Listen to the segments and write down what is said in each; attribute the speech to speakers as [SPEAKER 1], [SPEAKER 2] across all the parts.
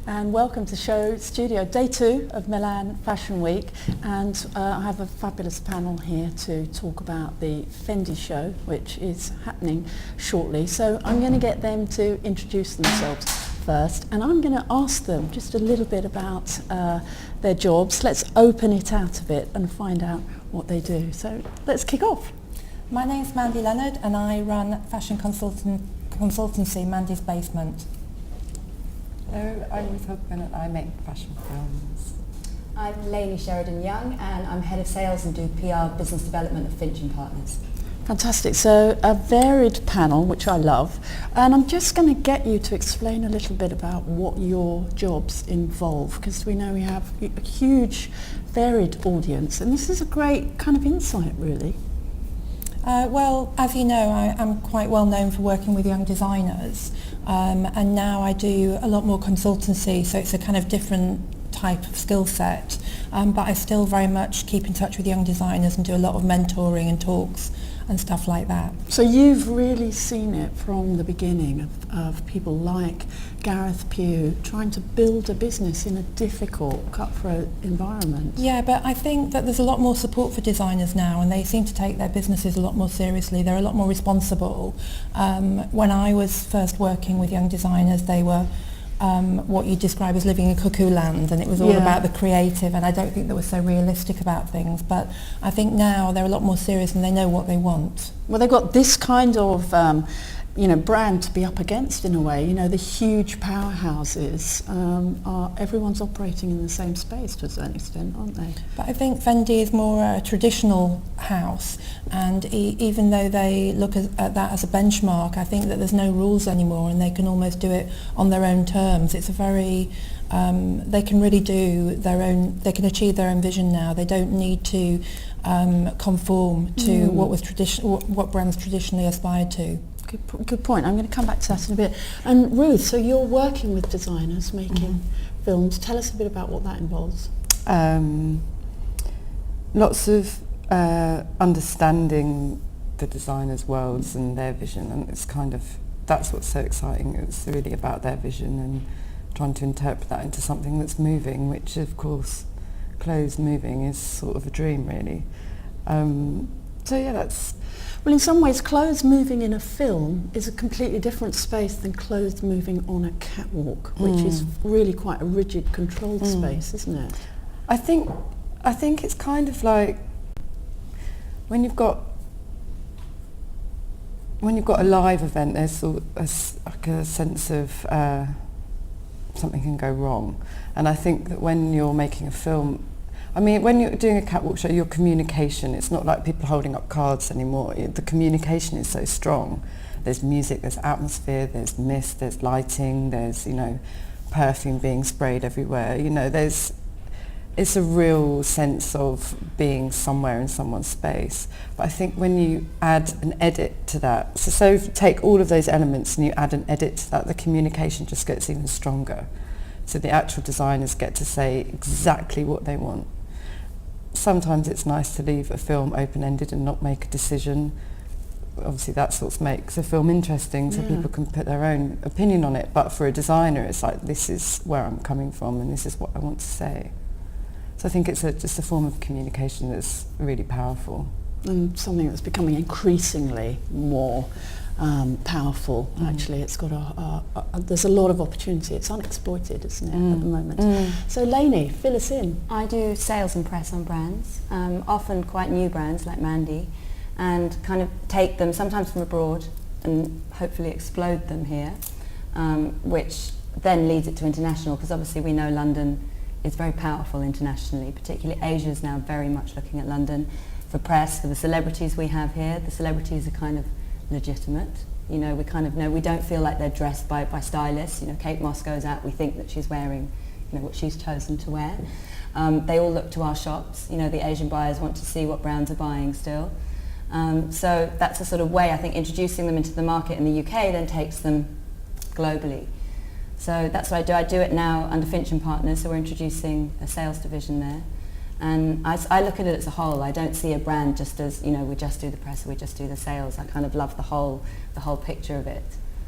[SPEAKER 1] and welcome to SHOWstudio, day 2 of Milan Fashion Week, and I have a fabulous panel here to talk about the Fendi show, which is happening shortly. So I'm going to get them to introduce themselves first, and I'm going to ask them just a little bit about their jobs. Let's open it out a bit and find out what they do. So let's kick off.
[SPEAKER 2] My name's Mandi Lennard, and I run fashion consultancy Mandi's Basement.
[SPEAKER 3] Hello, I'm Ruth Hogben and I make fashion films.
[SPEAKER 4] I'm Lainey, Sheridan-Young, and I'm head of sales and do PR business development at Finch & Partners.
[SPEAKER 1] Fantastic. So a varied panel, which I love, and I'm just going to get you to explain a little bit about what your jobs involve, because we know we have a huge varied audience, and this is a great kind of insight, really.
[SPEAKER 2] Well, as you know, I'm quite well known for working with young designers, and now I do a lot more consultancy, so it's a kind of different type of skill set, but I still very much keep in touch with young designers and do a lot of mentoring and talks and stuff like that.
[SPEAKER 1] So you've really seen it from the beginning of people like Gareth Pugh trying to build a business in a difficult, cutthroat environment.
[SPEAKER 2] Yeah, but I think that there's a lot more support for designers now, and they seem to take their businesses a lot more seriously. They're a lot more responsible. When I was first working with young designers, they were what you describe as living in cuckoo land, and it was all about the creative, and I don't think they were so realistic about things, but I think now they're a lot more serious and they know what they want.
[SPEAKER 1] Well, they've got this kind of brand to be up against in a way. You know, the huge powerhouses everyone's operating in the same space to a certain extent, aren't they?
[SPEAKER 2] But I think Fendi is more a traditional house, and even though they look at that as a benchmark, I think that there's no rules anymore and they can almost do it on their own terms. It's a very they can really do their own, they can achieve their own vision now. They don't need to conform to what brands traditionally aspired to.
[SPEAKER 1] Good point. I'm going to come back to that in a bit. And Ruth, so you're working with designers making films. Tell us a bit about what that involves.
[SPEAKER 3] Lots of understanding the designers' worlds and their vision, and it's kind of, that's what's so exciting. It's really about their vision and trying to interpret that into something that's moving, which of course clothes moving is sort of a dream, really. So yeah, that's...
[SPEAKER 1] Well, in some ways, clothes moving in a film is a completely different space than clothes moving on a catwalk, which is really quite a rigid, controlled space, isn't it?
[SPEAKER 3] I think it's kind of like when you've got a live event, there's like a sense of something can go wrong, and I think that when you're making a film, I mean, when you're doing a catwalk show, your communication, it's not like people holding up cards anymore. The communication is so strong. There's music, there's atmosphere, there's mist, there's lighting, there's, perfume being sprayed everywhere. It's a real sense of being somewhere in someone's space. But I think when you add an edit to that, so take all of those elements and you add an edit to that, the communication just gets even stronger. So the actual designers get to say exactly what they want. Sometimes it's nice to leave a film open-ended and not make a decision. Obviously that's what makes a film interesting, so people can put their own opinion on it. But for a designer, it's like, this is where I'm coming from and this is what I want to say. So I think it's just a form of communication that's really powerful.
[SPEAKER 1] And something that's becoming increasingly more powerful, actually. It's got there's a lot of opportunity. It's unexploited, isn't it, at the moment? So Lainey, fill us in.
[SPEAKER 4] I do sales and press on brands, often quite new brands like Mandi, and kind of take them sometimes from abroad and hopefully explode them here, which then leads it to international, because obviously we know London is very powerful internationally, particularly Asia is now very much looking at London for press, for the celebrities we have here. The celebrities are kind of legitimate. We kind of know, we don't feel like they're dressed by stylists. Kate Moss goes out, we think that she's wearing, what she's chosen to wear. They all look to our shops. The Asian buyers want to see what brands are buying still. So that's a sort of way, I think, introducing them into the market in the UK then takes them globally. So that's what I do. I do it now under Finch & Partners, so we're introducing a sales division there. And I look at it as a whole. I don't see a brand just as, we just do the press or we just do the sales. I kind of love the whole picture of it.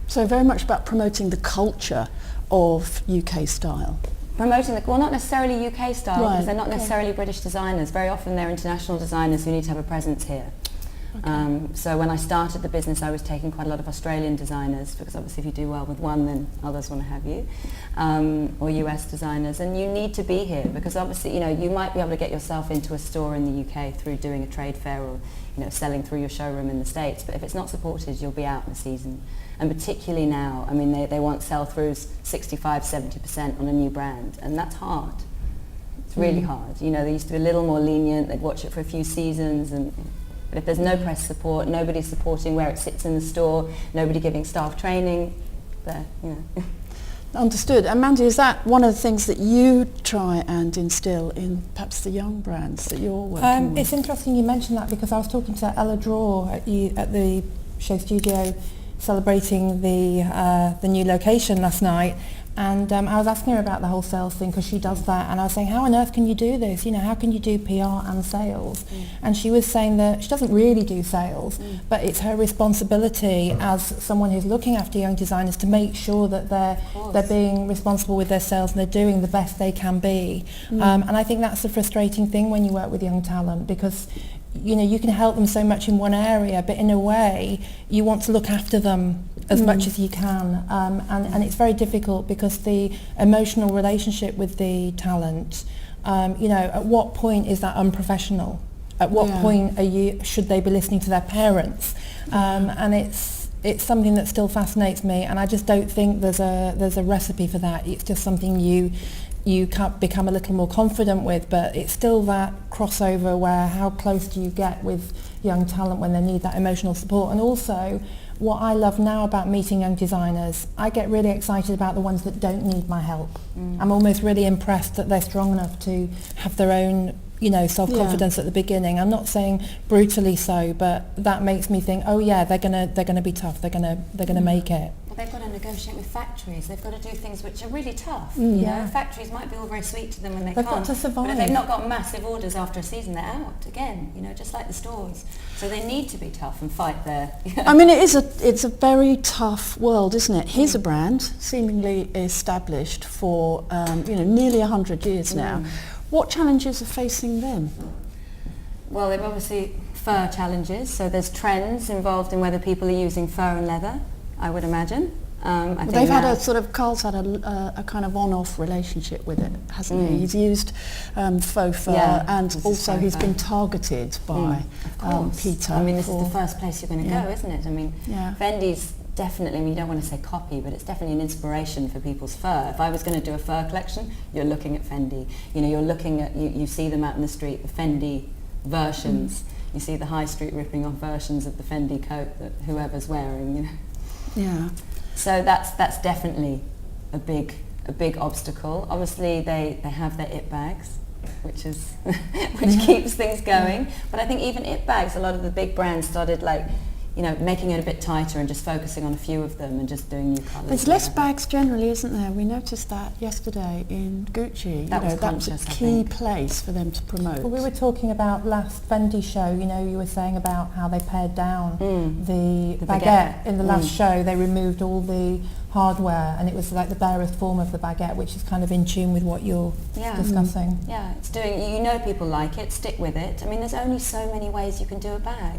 [SPEAKER 1] So very much about promoting the culture of UK style.
[SPEAKER 4] Promoting well, not necessarily UK style,
[SPEAKER 1] Right,
[SPEAKER 4] because they're not
[SPEAKER 1] okay.
[SPEAKER 4] necessarily British designers. Very often they're international designers who need to have a presence here.
[SPEAKER 1] Okay.
[SPEAKER 4] So when I started the business, I was taking quite a lot of Australian designers, because obviously if you do well with one, then others want to have you, or US designers. And you need to be here, because obviously, you know, you might be able to get yourself into a store in the UK through doing a trade fair or, you know, selling through your showroom in the States. But if it's not supported, you'll be out in the season. And particularly now, I mean, they want sell-throughs 65, 70% on a new brand, and that's hard. It's really hard. You know, they used to be a little more lenient. They'd watch it for a few seasons, but if there's no press support, nobody supporting where it sits in the store, nobody giving staff training, there, you know.
[SPEAKER 1] Understood. And Mandi, is that one of the things that you try and instill in perhaps the young brands that you're working with?
[SPEAKER 2] It's interesting you mentioned that, because I was talking to Ella Draw at the SHOWstudio celebrating the new location last night, and I was asking her about the whole sales thing, because she does that, and I was saying, how on earth can you do this? You know, how can you do PR and sales? And she was saying that she doesn't really do sales, but it's her responsibility as someone who's looking after young designers to make sure that they're being responsible with their sales and they're doing the best they can be. And I think that's the frustrating thing when you work with young talent, because you know, you can help them so much in one area, but in a way you want to look after them as much as you can, and it's very difficult, because the emotional relationship with the talent, you know, at what point is that unprofessional? At what point should they be listening to their parents? And it's something that still fascinates me, and I just don't think there's a recipe for that. It's just something you can't become a little more confident with, but it's still that crossover where how close do you get with young talent when they need that emotional support. And also, what I love now about meeting young designers, I get really excited about the ones that don't need my help. I'm almost really impressed that they're strong enough to have their own, you know, self-confidence at the beginning. I'm not saying brutally so, but that makes me think, oh yeah, they're gonna be tough. They're gonna make it.
[SPEAKER 4] Well, they've got to negotiate with factories. They've got to do things which are really tough.
[SPEAKER 2] Mm.
[SPEAKER 4] You
[SPEAKER 2] Yeah.
[SPEAKER 4] know, factories might be all very sweet to them when they
[SPEAKER 2] They've
[SPEAKER 4] can't.
[SPEAKER 2] got to survive.
[SPEAKER 4] But if they've not got massive orders after a season, they're out again. You know, just like the stores. So they need to be tough and fight their.
[SPEAKER 1] I mean, it's a very tough world, isn't it? Here's a brand seemingly established for you know, nearly 100 years now. What challenges are facing them?
[SPEAKER 4] Well, they've obviously fur challenges. So there's trends involved in whether people are using fur and leather, I would imagine. I think
[SPEAKER 1] They've had
[SPEAKER 4] now-
[SPEAKER 1] a sort of, Carl's had a kind of on-off relationship with it, hasn't he? He's used faux fur,
[SPEAKER 4] Yeah,
[SPEAKER 1] and
[SPEAKER 4] this is
[SPEAKER 1] also
[SPEAKER 4] faux
[SPEAKER 1] he's
[SPEAKER 4] fur.
[SPEAKER 1] been targeted by
[SPEAKER 4] Of course.
[SPEAKER 1] Peter.
[SPEAKER 4] I mean, this is
[SPEAKER 1] for-
[SPEAKER 4] the first place you're going to go, isn't it? I mean,
[SPEAKER 1] Yeah.
[SPEAKER 4] Fendi's definitely, I mean, you don't want to say copy, but it's definitely an inspiration for people's fur. If I was going to do a fur collection, you're looking at Fendi. You know, you're looking at, you see them out in the street, the Fendi versions. You see the high street ripping off versions of the Fendi coat that whoever's wearing, you know.
[SPEAKER 1] Yeah.
[SPEAKER 4] So that's definitely a big obstacle. Obviously, they have their it bags, which is which keeps things going. But I think even it bags, a lot of the big brands started like, you know, making it a bit tighter and just focusing on a few of them and just doing new colours.
[SPEAKER 1] There's less bags generally, isn't there? We noticed that yesterday in Gucci.
[SPEAKER 4] That was
[SPEAKER 1] that was
[SPEAKER 4] conscious,
[SPEAKER 1] a
[SPEAKER 4] I
[SPEAKER 1] key
[SPEAKER 4] think.
[SPEAKER 1] place for them to promote.
[SPEAKER 2] Well, we were talking about last Fendi show, you know, you were saying about how they pared down the baguette.
[SPEAKER 4] baguette.
[SPEAKER 2] In the last show, they removed all the hardware, and it was like the barest form of the baguette, which is kind of in tune with what you're discussing.
[SPEAKER 4] Yeah, it's doing, you know, people like it, stick with it. I mean, there's only so many ways you can do a bag.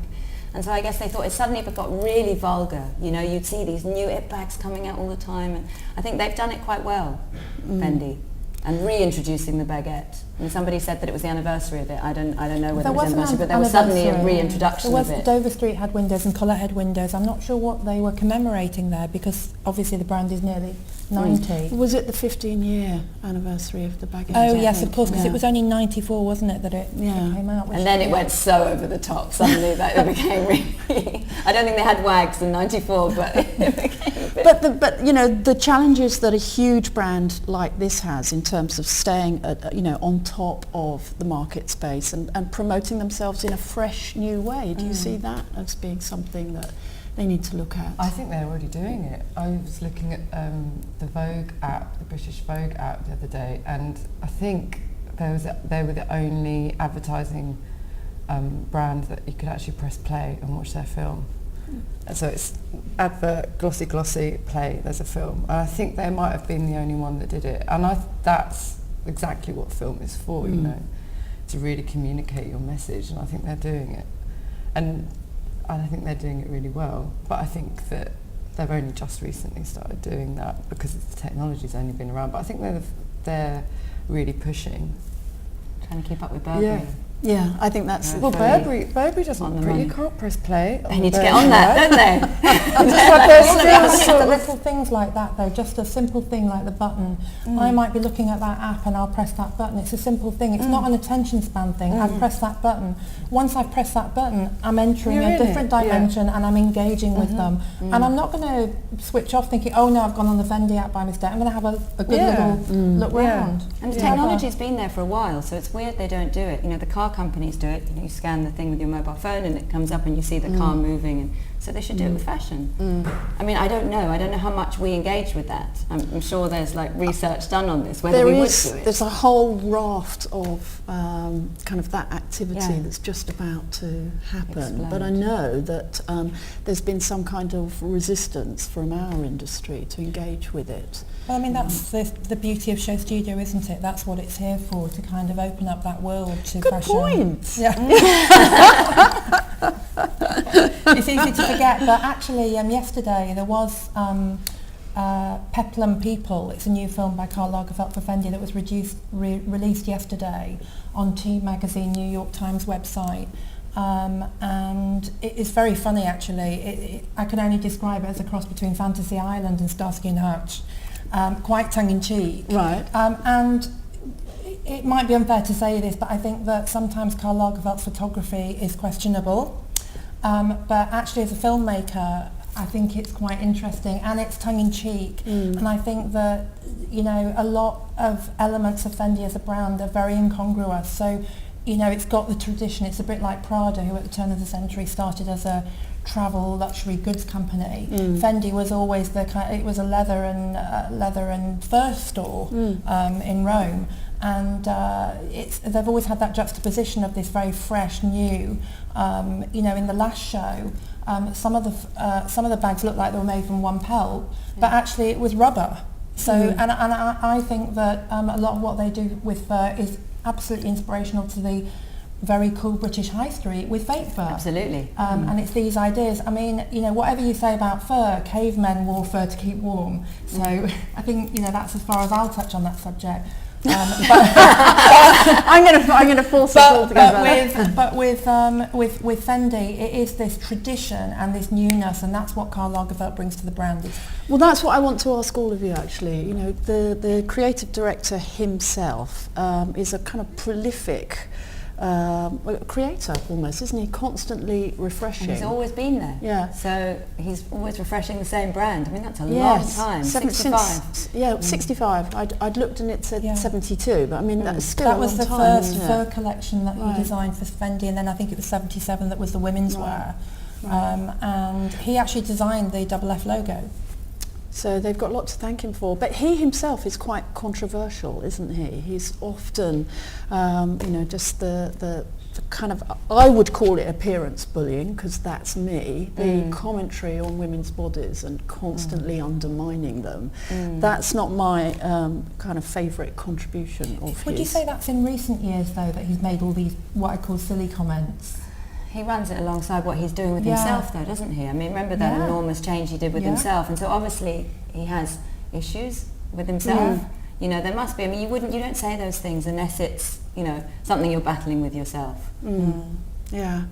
[SPEAKER 4] And so I guess they thought it suddenly got really vulgar. You know, you'd see these new it bags coming out all the time, and I think they've done it quite well, Fendi, and reintroducing the baguette. And somebody said that it was the anniversary of it. I don't know whether it was the anniversary, but there was suddenly a reintroduction of it.
[SPEAKER 2] Dover Street had windows and Colette had windows. I'm not sure what they were commemorating there, because obviously the brand is nearly 90.
[SPEAKER 1] Was it the 15-year anniversary of the baguette?
[SPEAKER 2] Oh
[SPEAKER 1] I
[SPEAKER 2] yes,
[SPEAKER 1] think?
[SPEAKER 2] of course, because it was only 94, wasn't it, that it
[SPEAKER 1] Yeah.
[SPEAKER 2] came out.
[SPEAKER 4] And then it went so over the top suddenly that it became really... I don't think they had wags in 94, but it became a bit...
[SPEAKER 1] But you know, the challenges that a huge brand like this has in terms of staying you know, on top of the market space and promoting themselves in a fresh new way. Do you see that as being something that they need to look at?
[SPEAKER 3] I think they're already doing it. I was looking at the Vogue app, the British Vogue app the other day, and I think they were the only advertising brand that you could actually press play and watch their film. And so it's advert, glossy, play, there's a film. And I think they might have been the only one that did it. And that's exactly what film is for, you know, to really communicate your message. And I think they're doing it. And I think they're doing it really well. But I think that they've only just recently started doing that because the technology's only been around. But I think they're really pushing.
[SPEAKER 4] Trying to keep up with Burberry.
[SPEAKER 3] Yeah.
[SPEAKER 1] Yeah, I think that's...
[SPEAKER 3] Well, Burberry doesn't you can't press play.
[SPEAKER 4] They need to get on that, don't they?
[SPEAKER 2] It's the little things like that though, just a simple thing like the button. I might be looking at that app and I'll press that button. It's a simple thing. It's not an attention span thing. I press that button. Once I've pressed that button, I'm entering a different dimension and I'm engaging with them. And I'm not going to switch off thinking, oh no, I've gone on the Fendi app by mistake. I'm going to have a good little look round.
[SPEAKER 4] And the technology's been there for a while, so it's weird they don't do it. You know, the car companies do it. You know, you scan the thing with your mobile phone and it comes up and you see the car moving, and so they should do it with fashion. I mean, I don't know how much we engage with that. I'm sure there's like research done on this, whether we would do it.
[SPEAKER 1] There's a whole raft of kind of that activity that's just about to happen.
[SPEAKER 4] Explode.
[SPEAKER 1] But I know that there's been some kind of resistance from our industry to engage with it.
[SPEAKER 2] Well, I mean, that's the beauty of SHOWstudio, isn't it? That's what it's here for, to kind of open up that world to
[SPEAKER 1] Good
[SPEAKER 2] fashion.
[SPEAKER 1] point.
[SPEAKER 2] Yeah. It's easy to forget, but actually yesterday there was Peplum People. It's a new film by Karl Lagerfeld for Fendi that was released yesterday on T Magazine, New York Times website. And it's very funny actually. I can only describe it as a cross between Fantasy Island and Starsky and Hutch. Quite tongue-in-cheek.
[SPEAKER 1] Right.
[SPEAKER 2] And it might be unfair to say this, but I think that sometimes Karl Lagerfeld's photography is questionable. But actually as a filmmaker, I think it's quite interesting and it's tongue-in-cheek. And I think that, you know, a lot of elements of Fendi as a brand are very incongruous. So, you know, it's got the tradition. It's a bit like Prada, who at the turn of the century started as a travel luxury goods company. Fendi was always it was a leather and fur store in Rome, and they've always had that juxtaposition of this very fresh, new. You know, in the last show, some of the bags looked like they were made from one pelt, but actually it was rubber. So, and I think that a lot of what they do with fur is absolutely inspirational to the very cool British high street with fake fur.
[SPEAKER 4] Absolutely.
[SPEAKER 2] And it's these ideas. I mean, you know, whatever you say about fur, cavemen wore fur to keep warm. So I think, you know, that's as far as I'll touch on that subject.
[SPEAKER 1] I'm going to force us all together.
[SPEAKER 2] But with Fendi, it is this tradition and this newness, and that's what Karl Lagerfeld brings to the brand.
[SPEAKER 1] Well, that's what I want to ask all of you, actually. You know, the creative director himself is a kind of prolific creator almost, isn't he? Constantly refreshing.
[SPEAKER 4] And he's always been there.
[SPEAKER 1] Yeah.
[SPEAKER 4] So he's always refreshing the same brand. I mean, that's a long time.
[SPEAKER 1] 65. 65. I'd looked and it said 72, but I mean that's still a long time.
[SPEAKER 2] That was the first fur collection that he designed for Fendi, and then I think it was 77 that was the Womenswear. And he actually designed the double F logo.
[SPEAKER 1] So they've got a lot to thank him for. But he himself is quite controversial, isn't he? He's often, you know, just the kind of, I would call it appearance bullying, because that's me, the commentary on women's bodies and constantly undermining them. That's not my kind of favourite contribution of his.
[SPEAKER 2] Would you say that's in recent years, though, that he's made all these, what I call silly comments?
[SPEAKER 4] He runs it alongside what he's doing with himself, though, doesn't he? I mean, remember that enormous change he did with himself, and so obviously he has issues with himself. You know, there must be. I mean, you don't say those things unless it's, you know, something you're battling with yourself.
[SPEAKER 1] Yeah.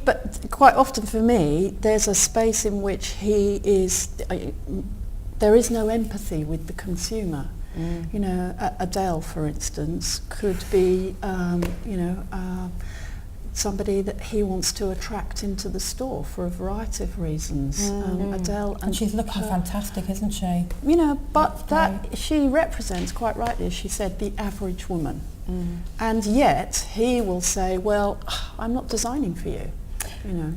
[SPEAKER 1] But quite often for me, there's a space in which he is. There is no empathy with the consumer. You know, Adele, for instance, could be, you know. Somebody that he wants to attract into the store for a variety of reasons. Adele,
[SPEAKER 2] and she's looking fantastic, isn't she?
[SPEAKER 1] You know, but that she represents, quite rightly, as she said, the average woman. And yet he will say, "Well, I'm not designing for you," you know.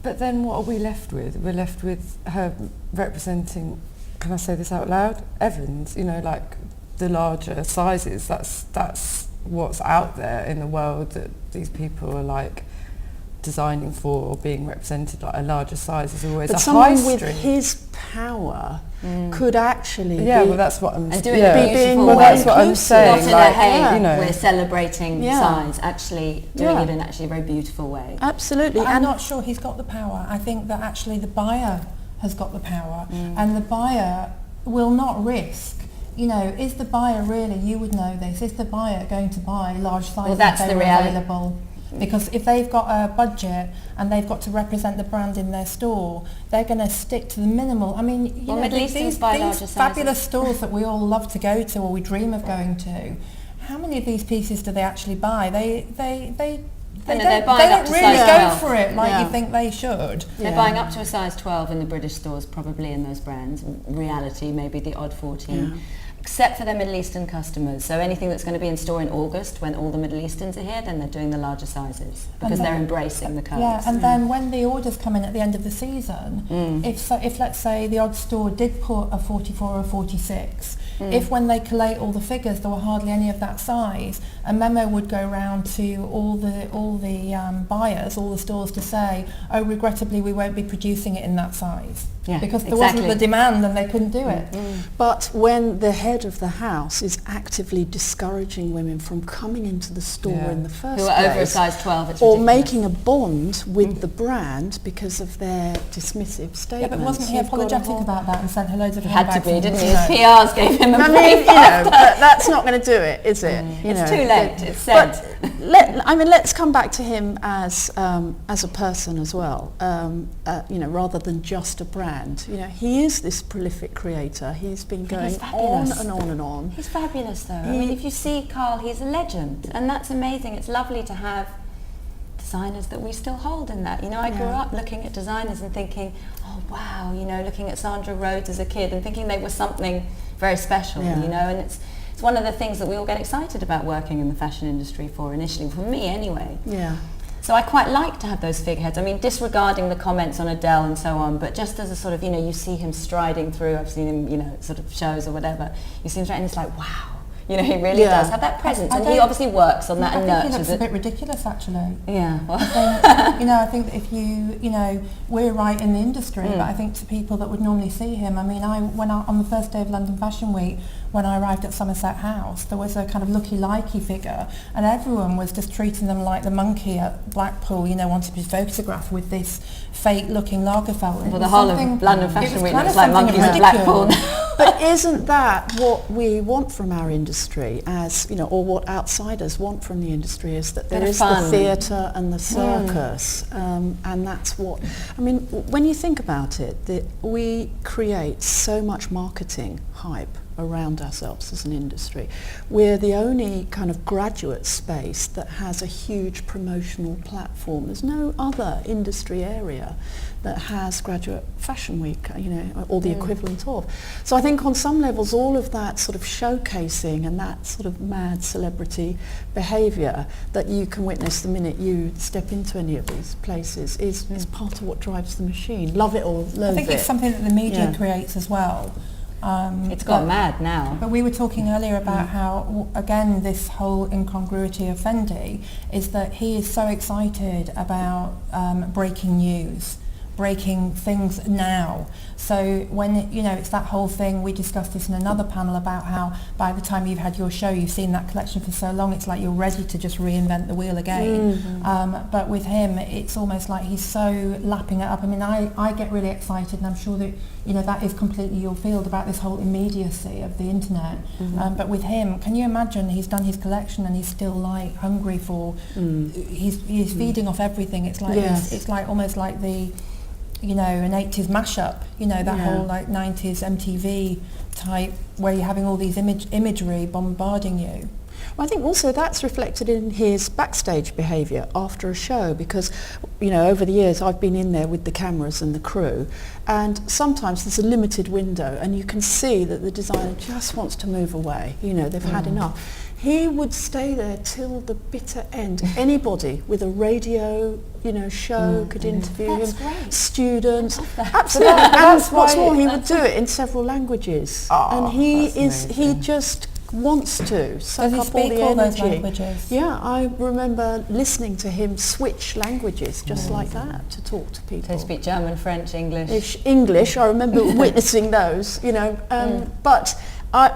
[SPEAKER 3] But then what are we left with? We're left with her representing, can I say this out loud? Evans, you know, like the larger sizes. That's what's out there in the world, that these people are like designing for or being represented, like a larger size is always
[SPEAKER 1] But
[SPEAKER 3] a
[SPEAKER 1] someone
[SPEAKER 3] high
[SPEAKER 1] with
[SPEAKER 3] street.
[SPEAKER 1] his power could actually
[SPEAKER 3] Yeah,
[SPEAKER 1] be,
[SPEAKER 3] well, that's what I'm
[SPEAKER 4] And do it in
[SPEAKER 3] yeah.
[SPEAKER 4] a beautiful
[SPEAKER 3] Well,
[SPEAKER 4] way.
[SPEAKER 3] that's what I'm
[SPEAKER 1] Inclusive.
[SPEAKER 3] saying.
[SPEAKER 4] Not in
[SPEAKER 3] Like,
[SPEAKER 4] a, hey,
[SPEAKER 3] you know,
[SPEAKER 4] we're celebrating
[SPEAKER 1] Yeah.
[SPEAKER 4] size, actually doing
[SPEAKER 1] Yeah.
[SPEAKER 4] it in actually a very beautiful way.
[SPEAKER 1] absolutely.
[SPEAKER 2] But I'm
[SPEAKER 1] And
[SPEAKER 2] not sure he's got the power. I think that actually the buyer has got the power, and the buyer will not risk. You know, is the buyer really? You would know this. Is the buyer going to buy large sizes if
[SPEAKER 4] that's
[SPEAKER 2] they
[SPEAKER 4] the
[SPEAKER 2] were
[SPEAKER 4] reality.
[SPEAKER 2] available? Because if they've got a budget and they've got to represent the brand in their store, they're going to stick to the minimal. I mean, you
[SPEAKER 4] Well,
[SPEAKER 2] know,
[SPEAKER 4] Middle Easterns buy larger
[SPEAKER 2] these
[SPEAKER 4] sizes.
[SPEAKER 2] fabulous stores that we all love to go to or we dream of going to. How many of these pieces do they actually buy? They
[SPEAKER 4] No,
[SPEAKER 2] don't,
[SPEAKER 4] they're buying
[SPEAKER 2] they
[SPEAKER 4] up
[SPEAKER 2] don't
[SPEAKER 4] to
[SPEAKER 2] really
[SPEAKER 4] size
[SPEAKER 2] go
[SPEAKER 4] 12.
[SPEAKER 2] for it like
[SPEAKER 1] Yeah.
[SPEAKER 2] you think they should.
[SPEAKER 4] They're
[SPEAKER 1] Yeah.
[SPEAKER 4] buying up to a size 12 in the British stores, probably in those brands. Reality, maybe the odd 14.
[SPEAKER 1] Yeah.
[SPEAKER 4] Except for their Middle Eastern customers. So anything that's going to be in store in August, when all the Middle Easterns are here, then they're doing the larger sizes because they're embracing the colours.
[SPEAKER 2] Yeah, and then when the orders come in at the end of the season, if let's say the odd store did put a 44 or 46, if when they collate all the figures there were hardly any of that size, a memo would go round to all the buyers, all the stores to say, oh, regrettably we won't be producing it in that size.
[SPEAKER 4] Yeah,
[SPEAKER 2] Because there
[SPEAKER 4] exactly.
[SPEAKER 2] wasn't the demand and they couldn't do it.
[SPEAKER 1] But when the head of the house is actively discouraging women from coming into the store
[SPEAKER 3] Yeah.
[SPEAKER 1] in the first
[SPEAKER 4] Who are over a
[SPEAKER 1] place,
[SPEAKER 4] size 12, it's
[SPEAKER 1] or
[SPEAKER 4] ridiculous.
[SPEAKER 1] making a bond with the brand because of their dismissive
[SPEAKER 2] Yeah,
[SPEAKER 1] statements.
[SPEAKER 2] but wasn't he
[SPEAKER 1] You've got a
[SPEAKER 2] apologetic
[SPEAKER 1] whole-
[SPEAKER 2] about that and sent her loads of
[SPEAKER 4] He had to
[SPEAKER 2] handbags
[SPEAKER 4] be,
[SPEAKER 2] and,
[SPEAKER 4] didn't he?
[SPEAKER 2] you know.
[SPEAKER 4] His PRs gave him a
[SPEAKER 1] I mean,
[SPEAKER 4] brief.
[SPEAKER 1] but that's not going to do it, is it? You
[SPEAKER 4] It's
[SPEAKER 1] know,
[SPEAKER 4] too late, it's said.
[SPEAKER 1] But let's come back to him as a person as well. Rather than just a brand. You know, he is this prolific creator. He's been going on
[SPEAKER 4] fabulous.
[SPEAKER 1] and on and on.
[SPEAKER 4] He's fabulous though. I mean, if you see Carl, he's a legend, and that's amazing. It's lovely to have designers that we still hold in that. You know, I grew
[SPEAKER 1] Yeah.
[SPEAKER 4] up looking at designers and thinking, oh wow, you know, looking at Sandra Rhodes as a kid and thinking they were something very special,
[SPEAKER 1] Yeah.
[SPEAKER 4] you know, and it's one of the things that we all get excited about working in the fashion industry for initially, for me anyway.
[SPEAKER 1] Yeah.
[SPEAKER 4] So I quite like to have those figureheads. I mean, disregarding the comments on Adele and so on, but just as a sort of, you know, you see him striding through, I've seen him, you know, sort of shows or whatever, you see him striding and it's like, wow. You know, he really
[SPEAKER 1] Yeah.
[SPEAKER 4] does have that presence,
[SPEAKER 2] I
[SPEAKER 4] and he
[SPEAKER 2] don't-
[SPEAKER 4] obviously works on that
[SPEAKER 2] I
[SPEAKER 4] and
[SPEAKER 2] think he
[SPEAKER 4] nurtures
[SPEAKER 2] looks a
[SPEAKER 4] it.
[SPEAKER 2] bit ridiculous actually.
[SPEAKER 4] Yeah, well,
[SPEAKER 2] I think that if we're right in the industry, but I think to people that would normally see him, I mean, on the first day of London Fashion Week, when I arrived at Somerset House, there was a kind of looky-likey figure, and everyone was just treating them like the monkey at Blackpool, you know, wanted to be photographed with this fake-looking Lagerfeld.
[SPEAKER 4] well, the whole of London Fashion Week looks like monkeys at Blackpool.
[SPEAKER 1] But isn't that what we want from our industry, as you know, or what outsiders want from the industry, is that there
[SPEAKER 4] Bit of
[SPEAKER 1] is the
[SPEAKER 4] fun.
[SPEAKER 1] theatre and the circus, and that's what I mean. When you think about it, we create so much marketing hype around ourselves as an industry. We're the only kind of graduate space that has a huge promotional platform. There's no other industry area that has graduate fashion week, you know, or the equivalent of. So I think on some levels all of that sort of showcasing and that sort of mad celebrity behaviour that you can witness the minute you step into any of these places is part of what drives the machine. Love it or loathe it.
[SPEAKER 2] I think it's something that the media
[SPEAKER 1] Yeah.
[SPEAKER 2] creates as well.
[SPEAKER 4] It's gone mad now.
[SPEAKER 2] But we were talking earlier about how, again, this whole incongruity of Fendi is that he is so excited about breaking news, breaking things now. So when, you know, it's that whole thing, we discussed this in another panel about how by the time you've had your show, you've seen that collection for so long, it's like you're ready to just reinvent the wheel again. But with him, it's almost like he's so lapping it up. I mean, I get really excited, and I'm sure that, you know, that is completely your field, about this whole immediacy of the internet. But with him, can you imagine, he's done his collection and he's still like hungry for, he's feeding off everything. It's like
[SPEAKER 1] Yes.
[SPEAKER 2] it's like almost like the, you know, an 80s mashup, you know, that whole like 90s MTV type where you're having all these imagery bombarding you.
[SPEAKER 1] Well, I think also that's reflected in his backstage behaviour after a show, because, you know, over the years I've been in there with the cameras and the crew, and sometimes there's a limited window and you can see that the designer just wants to move away. You know, they've had enough. He would stay there till the bitter end. Anybody with a radio, you know, show could interview
[SPEAKER 4] That's
[SPEAKER 1] him.
[SPEAKER 4] great.
[SPEAKER 1] Students,
[SPEAKER 4] that.
[SPEAKER 1] absolutely. And
[SPEAKER 3] That's
[SPEAKER 1] what's
[SPEAKER 3] why-
[SPEAKER 1] more, he would do it in several languages.
[SPEAKER 3] Oh,
[SPEAKER 1] and he
[SPEAKER 3] that's
[SPEAKER 1] he
[SPEAKER 3] amazing.
[SPEAKER 1] just wants to suck
[SPEAKER 2] Does he
[SPEAKER 1] up all
[SPEAKER 2] speak
[SPEAKER 1] the
[SPEAKER 2] all those
[SPEAKER 1] energy.
[SPEAKER 2] languages?
[SPEAKER 1] Yeah, I remember listening to him switch languages just like that to talk to people.
[SPEAKER 4] They speak German, French, English.
[SPEAKER 1] English, I remember witnessing those, but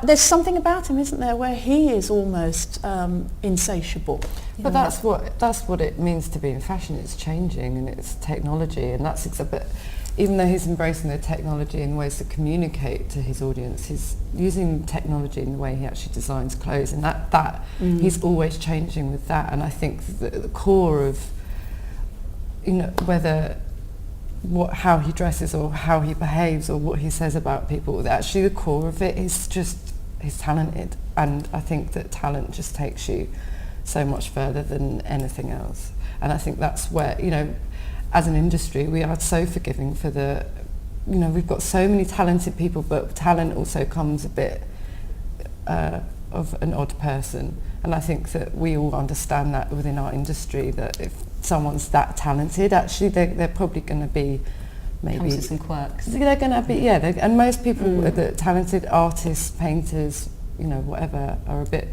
[SPEAKER 1] there's something about him, isn't there, where he is almost insatiable.
[SPEAKER 3] But that's what it means to be in fashion. It's changing and it's technology, and that's but even though he's embracing the technology in ways to communicate to his audience, he's using technology in the way he actually designs clothes, and that he's always changing with that. And I think the core of, whether how he dresses or how he behaves or what he says about people, actually the core of it is just he's talented, and I think that talent just takes you so much further than anything else. And I think that's where, as an industry, we are so forgiving for we've got so many talented people, but talent also comes a bit of an odd person. And I think that we all understand that within our industry, that if someone's that talented, actually they're probably going to be maybe...
[SPEAKER 4] Comes with some quirks.
[SPEAKER 3] They're going to be, and most people, the talented artists, painters, whatever, are a bit...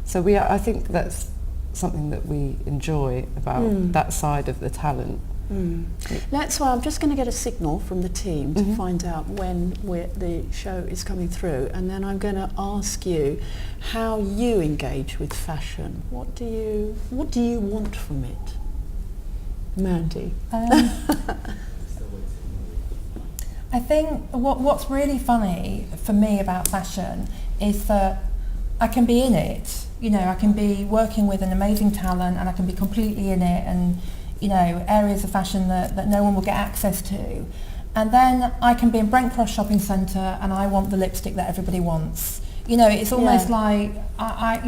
[SPEAKER 3] So I think that's something that we enjoy about that side of the talent.
[SPEAKER 1] That's why I'm just going to get a signal from the team to find out when the show is coming through, and then I'm going to ask you how you engage with fashion. What do you want from it, Mandi?
[SPEAKER 2] I think what's really funny for me about fashion is that I can be in it. I can be working with an amazing talent, and I can be completely in it, and areas of fashion that no one will get access to. And then I can be in Brent Cross Shopping Centre and I want the lipstick that everybody wants. It's almost like, I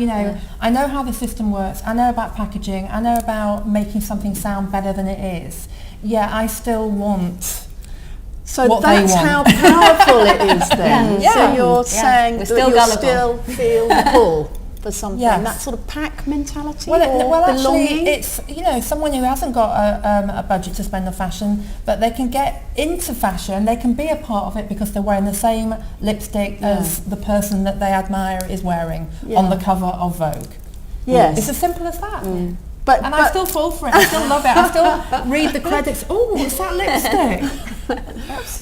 [SPEAKER 2] know how the system works, I know about packaging, I know about making something sound better than it is. Yeah, I still want what
[SPEAKER 1] that's
[SPEAKER 2] they want.
[SPEAKER 1] how powerful it is then.
[SPEAKER 2] Yeah.
[SPEAKER 1] So you're saying that
[SPEAKER 4] still
[SPEAKER 1] you
[SPEAKER 4] gullible.
[SPEAKER 1] still feel the pull for something,
[SPEAKER 2] Yes.
[SPEAKER 1] that sort of pack mentality
[SPEAKER 2] Well,
[SPEAKER 1] or belonging?
[SPEAKER 2] actually, it's someone who hasn't got a budget to spend on fashion, but they can get into fashion. They can be a part of it because they're wearing the same lipstick as the person that they admire is wearing on the cover of Vogue.
[SPEAKER 1] Yes.
[SPEAKER 2] It's as simple as that.
[SPEAKER 1] But
[SPEAKER 2] I still fall for it. I still love it. I still read the credits. Oh, what's that lipstick?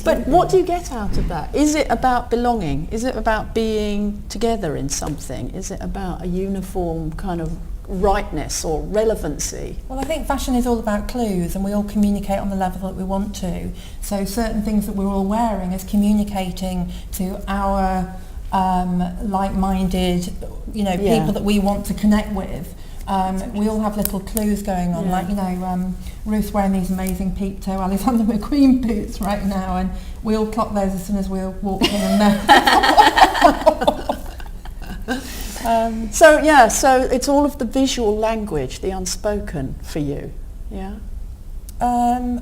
[SPEAKER 1] But what do you get out of that? Is it about belonging? Is it about being together in something? Is it about a uniform kind of rightness or relevancy?
[SPEAKER 2] Well, I think fashion is all about clues, and we all communicate on the level that we want to. So certain things that we're all wearing is communicating to our like-minded, people that we want to connect with. We all have little clues going on, Ruth wearing these amazing peep toe Alexander McQueen boots right now, and we all clock those as soon as we all walk in and know.
[SPEAKER 1] So it's all of the visual language, the unspoken for you, yeah?
[SPEAKER 2] I'm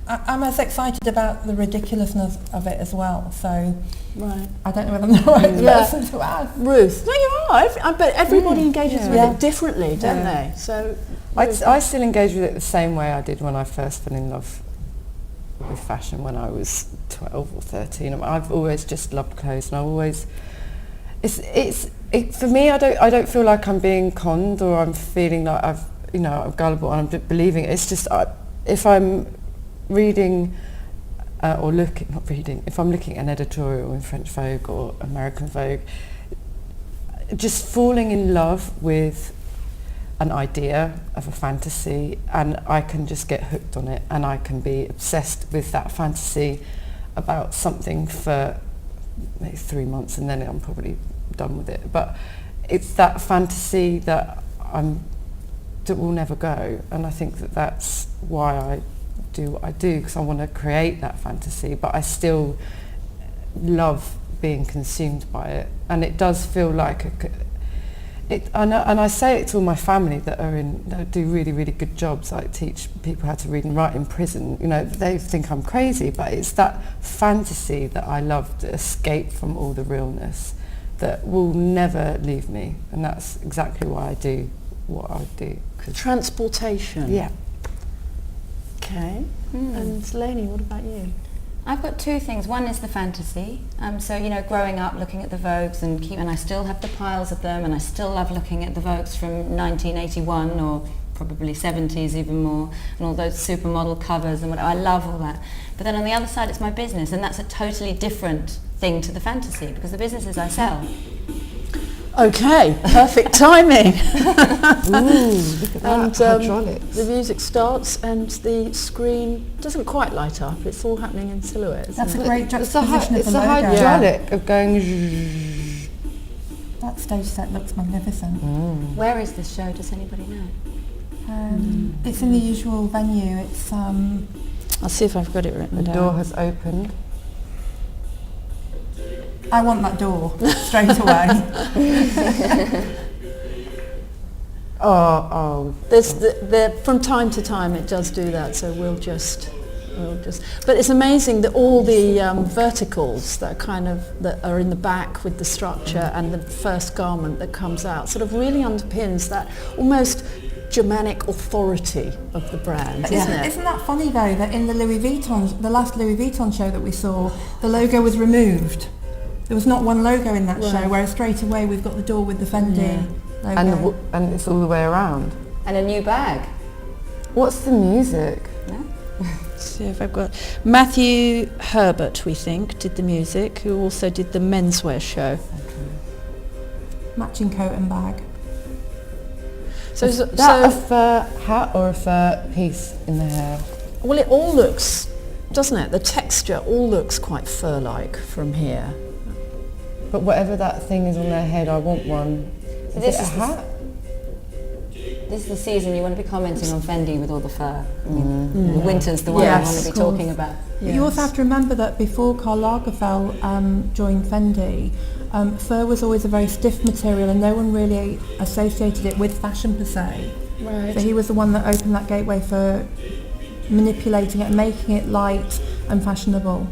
[SPEAKER 2] as excited about the ridiculousness of it as well, so
[SPEAKER 1] Right.
[SPEAKER 2] I don't know whether I'm the right person to add.
[SPEAKER 1] Ruth? No, you are. I bet everybody engages with it differently, don't they? So
[SPEAKER 3] I still engage with it the same way I did when I first fell in love with fashion when I was 12 or 13. I've always just loved clothes, and I always... for me, I don't feel like I'm being conned or I'm feeling like I'm gullible and I'm believing it. It's just if I'm reading if I'm looking at an editorial in French Vogue or American Vogue, just falling in love with an idea of a fantasy, and I can just get hooked on it, and I can be obsessed with that fantasy about something for maybe 3 months, and then I'm probably done with it. But it's that fantasy that will never go, and I think that's why I do what I do, because I want to create that fantasy, but I still love being consumed by it. And it does feel like and I say it to all my family that do really, really good jobs, like teach people how to read and write in prison. They think I'm crazy, but it's that fantasy that I love, to escape from all the realness, that will never leave me. And that's exactly why I do what I do.
[SPEAKER 1] Transportation.
[SPEAKER 3] Yeah.
[SPEAKER 1] Okay. And Lainey, what about you?
[SPEAKER 4] I've got two things. One is the fantasy. So, you know, growing up looking at the Vogues and I still have the piles of them, and I still love looking at the Vogues from 1981 or probably 70s even more, and all those supermodel covers and whatever. I love all that. But then on the other side, it's my business, and that's a totally different thing to the fantasy, because the business is I sell.
[SPEAKER 1] Okay, perfect timing.
[SPEAKER 3] Ooh, look at that,
[SPEAKER 1] And
[SPEAKER 3] hydraulics.
[SPEAKER 1] the music starts and the screen doesn't quite light up. It's all happening in silhouette. isn't
[SPEAKER 2] That's
[SPEAKER 1] it?
[SPEAKER 2] a great juxtaposition of
[SPEAKER 3] It's
[SPEAKER 2] the
[SPEAKER 3] a
[SPEAKER 2] logo.
[SPEAKER 3] hydraulic of going zzzz.
[SPEAKER 2] That stage set looks magnificent.
[SPEAKER 4] Where is this show? Does anybody know?
[SPEAKER 2] It's in the usual venue. It's
[SPEAKER 1] I'll see if I've got it written
[SPEAKER 3] The
[SPEAKER 1] down.
[SPEAKER 3] door has opened.
[SPEAKER 2] I want that door straight away.
[SPEAKER 3] Oh.
[SPEAKER 1] There's from time to time it does do that, so we'll just. But it's amazing that all the verticals that are in the back with the structure and the first garment that comes out sort of really underpins that almost Germanic authority of the brand, isn't it?
[SPEAKER 2] Isn't that funny though, that in the the last Louis Vuitton show that we saw, the logo was removed. There was not one logo in that show, whereas straight away we've got the door with the Fendi logo.
[SPEAKER 3] And it's all the way around.
[SPEAKER 4] And a new bag.
[SPEAKER 3] What's the music?
[SPEAKER 1] See if I've got Matthew Herbert, we think, did the music, who also did the Menswear show.
[SPEAKER 2] Matching coat and bag.
[SPEAKER 1] So
[SPEAKER 3] Is that a fur hat or a fur piece in the hair?
[SPEAKER 1] well, it all looks, doesn't it? The texture all looks quite fur-like from here.
[SPEAKER 3] But whatever that thing is on their head, I want one.
[SPEAKER 4] So
[SPEAKER 3] Is
[SPEAKER 4] this
[SPEAKER 3] it a
[SPEAKER 4] is
[SPEAKER 3] hat?
[SPEAKER 4] This is the season you want to be commenting on Fendi with all the fur. I mean, the winter's the one
[SPEAKER 1] Yes,
[SPEAKER 4] you want to be
[SPEAKER 2] of course.
[SPEAKER 4] talking about.
[SPEAKER 2] But you also have to remember that before Karl Lagerfeld joined Fendi, fur was always a very stiff material and no one really associated it with fashion per se.
[SPEAKER 1] Right.
[SPEAKER 2] So he was the one that opened that gateway for manipulating it and making it light and fashionable.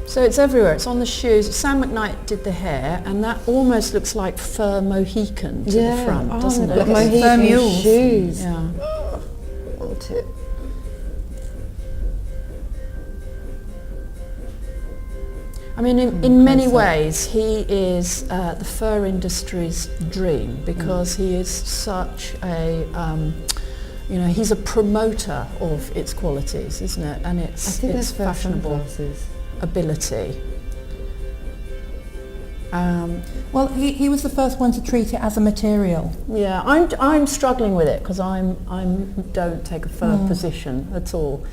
[SPEAKER 1] So it's everywhere. It's on the shoes. Sam McKnight did the hair, and that almost looks like fur Mohican to the front, doesn't it?
[SPEAKER 3] Like my
[SPEAKER 2] Fur mules.
[SPEAKER 3] shoes.
[SPEAKER 1] Yeah.
[SPEAKER 3] Want it.
[SPEAKER 1] I mean, in many ways, he is the fur industry's dream, because he is such a, he's a promoter of its qualities, isn't it? And
[SPEAKER 3] I
[SPEAKER 1] its
[SPEAKER 3] think
[SPEAKER 1] its
[SPEAKER 3] there's
[SPEAKER 1] fashionable
[SPEAKER 3] glasses.
[SPEAKER 1] ability.
[SPEAKER 2] Well, he was the first one to treat it as a material.
[SPEAKER 1] Yeah, I'm struggling with it because I don't take a fur position at all.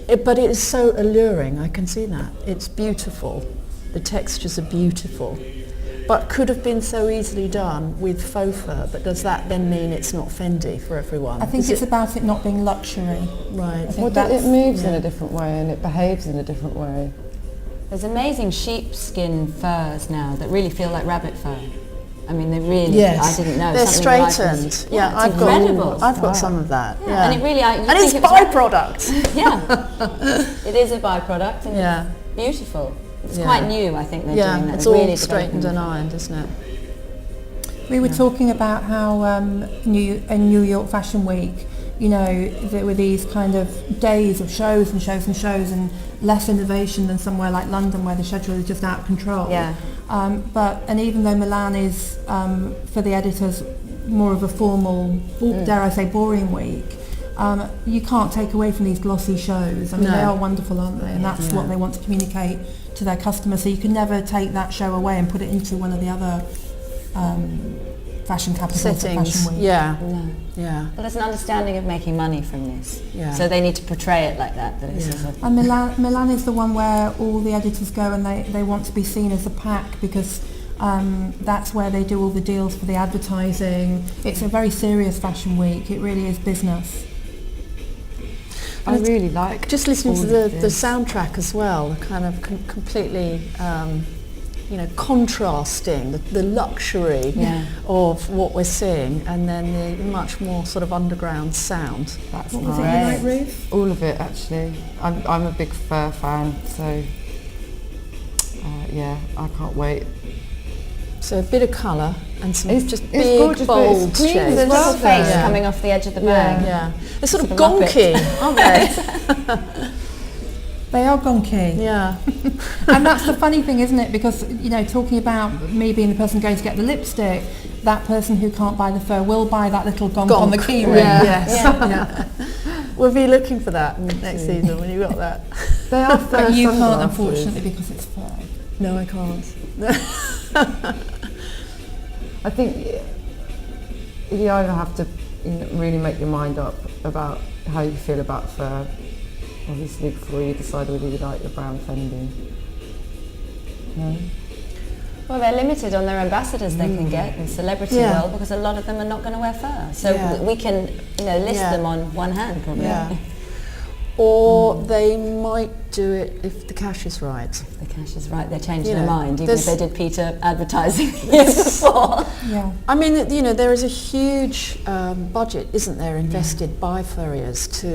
[SPEAKER 1] But it is so alluring. I can see that. It's beautiful. The textures are beautiful, but could have been so easily done with faux fur. But does that then mean it's not Fendi for everyone?
[SPEAKER 2] I think it's about it not being luxury.
[SPEAKER 1] right.
[SPEAKER 2] I think
[SPEAKER 3] Well,
[SPEAKER 2] that's-
[SPEAKER 3] it moves in a different way and it behaves in a different way.
[SPEAKER 4] There's amazing sheepskin furs now that really feel like rabbit fur. I mean, they really.
[SPEAKER 1] Yes,
[SPEAKER 4] I didn't know.
[SPEAKER 1] they're
[SPEAKER 4] something that I was-
[SPEAKER 1] straightened.
[SPEAKER 4] Yeah,
[SPEAKER 1] I've
[SPEAKER 4] it's incredible.
[SPEAKER 1] got. I've got some of that.
[SPEAKER 4] Yeah, and it really. You
[SPEAKER 1] and it's
[SPEAKER 4] think it was
[SPEAKER 1] byproduct.
[SPEAKER 4] Yeah, it is a byproduct, and
[SPEAKER 1] Yeah.
[SPEAKER 4] it's beautiful. It's
[SPEAKER 1] Yeah.
[SPEAKER 4] quite new, I think they're
[SPEAKER 1] Yeah,
[SPEAKER 4] doing that.
[SPEAKER 1] it's
[SPEAKER 4] They're
[SPEAKER 1] all
[SPEAKER 4] really
[SPEAKER 1] straightened
[SPEAKER 4] developing
[SPEAKER 1] and ironed, isn't it?
[SPEAKER 2] We were talking about how in New York Fashion Week, there were these kind of days of shows and shows and shows and less innovation than somewhere like London where the schedule is just out of control.
[SPEAKER 4] Yeah.
[SPEAKER 2] And even though Milan is, for the editors, more of a formal, dare I say, boring week, you can't take away from these glossy shows. I mean,
[SPEAKER 1] No.
[SPEAKER 2] they are wonderful, aren't they? And that's what they want to communicate to their customers. So you can never take that show away and put it into one of the other fashion capitals of
[SPEAKER 1] Settings.
[SPEAKER 2] Fashion Week.
[SPEAKER 1] Yeah.
[SPEAKER 4] No.
[SPEAKER 1] Yeah.
[SPEAKER 4] Well, there's an understanding of making money from this.
[SPEAKER 1] Yeah.
[SPEAKER 4] So they need to portray it like that. That it's
[SPEAKER 1] Yeah.
[SPEAKER 4] sort of,
[SPEAKER 2] And Milan is the one where all the editors go and they want to be seen as a pack because that's where they do all the deals for the advertising. It's a very serious fashion week. It really is business.
[SPEAKER 3] I really like
[SPEAKER 1] Just listening to
[SPEAKER 3] all of
[SPEAKER 1] the
[SPEAKER 3] this.
[SPEAKER 1] soundtrack as well, kind of completely, contrasting the luxury
[SPEAKER 4] Yeah.
[SPEAKER 1] of what we're seeing, and then the much more sort of underground sound.
[SPEAKER 3] That's
[SPEAKER 2] What was it
[SPEAKER 3] nice.
[SPEAKER 2] you like, Ruth?
[SPEAKER 3] All of it, actually. I'm a big fur fan, so I can't wait.
[SPEAKER 1] So a bit of colour and some
[SPEAKER 3] It's-
[SPEAKER 1] just
[SPEAKER 3] it's
[SPEAKER 1] big,
[SPEAKER 3] gorgeous, but it's
[SPEAKER 1] bold
[SPEAKER 3] clean
[SPEAKER 1] shapes.
[SPEAKER 3] as
[SPEAKER 4] there's a
[SPEAKER 3] well,
[SPEAKER 4] little face
[SPEAKER 1] Yeah.
[SPEAKER 4] coming off the edge of the bag.
[SPEAKER 1] Yeah, they're sort of
[SPEAKER 4] Sort of
[SPEAKER 1] gonky, aren't they?
[SPEAKER 2] They are gonky.
[SPEAKER 1] Yeah.
[SPEAKER 2] And that's the funny thing, isn't it? Because, you know, talking about me being the person going to get the lipstick, that person who can't buy the fur will buy that little gonk on the key ring.
[SPEAKER 1] Yeah. Yes.
[SPEAKER 4] Yeah.
[SPEAKER 1] We'll be looking for that next season when you got that.
[SPEAKER 3] They are fur
[SPEAKER 2] But you can't,
[SPEAKER 3] sunglasses.
[SPEAKER 2] unfortunately, because it's fur.
[SPEAKER 1] No, I can't.
[SPEAKER 3] I think you either have to really make your mind up about how you feel about fur, obviously, before you decide whether you like the brown Fendi. No?
[SPEAKER 4] Well, they're limited on their ambassadors they can get in the celebrity
[SPEAKER 1] Yeah.
[SPEAKER 4] world, because a lot of them are not going to wear fur. So
[SPEAKER 1] Yeah.
[SPEAKER 4] we can, list
[SPEAKER 1] Yeah.
[SPEAKER 4] them on one hand, probably.
[SPEAKER 1] Yeah. Or they might do it if the cash is right.
[SPEAKER 4] The cash is right, they're changing
[SPEAKER 1] You
[SPEAKER 4] their
[SPEAKER 1] know,
[SPEAKER 4] mind, even
[SPEAKER 1] there's-
[SPEAKER 4] if they did Peter advertising years before.
[SPEAKER 2] Yeah.
[SPEAKER 1] I mean, there is a huge budget, isn't there, invested by furriers to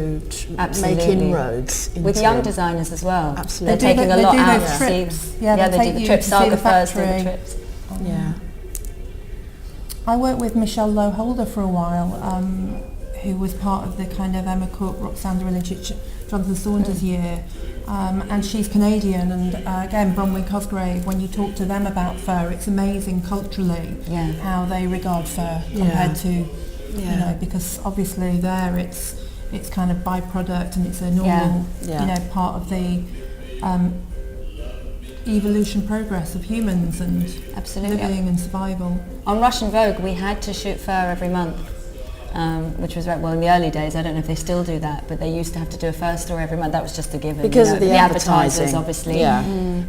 [SPEAKER 1] make
[SPEAKER 4] Absolutely.
[SPEAKER 1] inroads into
[SPEAKER 4] With young designers as well.
[SPEAKER 1] Absolutely.
[SPEAKER 4] They're taking a lot
[SPEAKER 2] do
[SPEAKER 4] out
[SPEAKER 2] those
[SPEAKER 4] to
[SPEAKER 2] trips.
[SPEAKER 4] see.
[SPEAKER 2] Yeah, they
[SPEAKER 4] they
[SPEAKER 2] take
[SPEAKER 4] do the
[SPEAKER 2] you
[SPEAKER 4] trips,
[SPEAKER 2] to see
[SPEAKER 4] Saga
[SPEAKER 2] the
[SPEAKER 4] Furs do the
[SPEAKER 2] factory.
[SPEAKER 4] trips.
[SPEAKER 1] Yeah.
[SPEAKER 2] I worked with Michelle Lowe-Holder for a while, who was part of the kind of Emma Cook, Roxanne Drillich, Jonathan Saunders year. And she's Canadian, and again, Bronwyn Cosgrave, when you talk to them about fur, it's amazing culturally
[SPEAKER 4] Yeah.
[SPEAKER 2] how they regard fur
[SPEAKER 1] Yeah.
[SPEAKER 2] compared to,
[SPEAKER 1] Yeah.
[SPEAKER 2] you know, because obviously there it's kind of byproduct and it's a normal,
[SPEAKER 1] Yeah.
[SPEAKER 2] you know, part of the evolution progress of humans and
[SPEAKER 4] Absolutely.
[SPEAKER 2] living and survival.
[SPEAKER 4] On Russian Vogue, we had to shoot fur every month, which was well in the early days. I don't know if they still do that, but they used to have to do a fur story every month. That was just a given
[SPEAKER 1] Because of the
[SPEAKER 4] advertisers,
[SPEAKER 1] advertising.
[SPEAKER 4] obviously.
[SPEAKER 1] Yeah.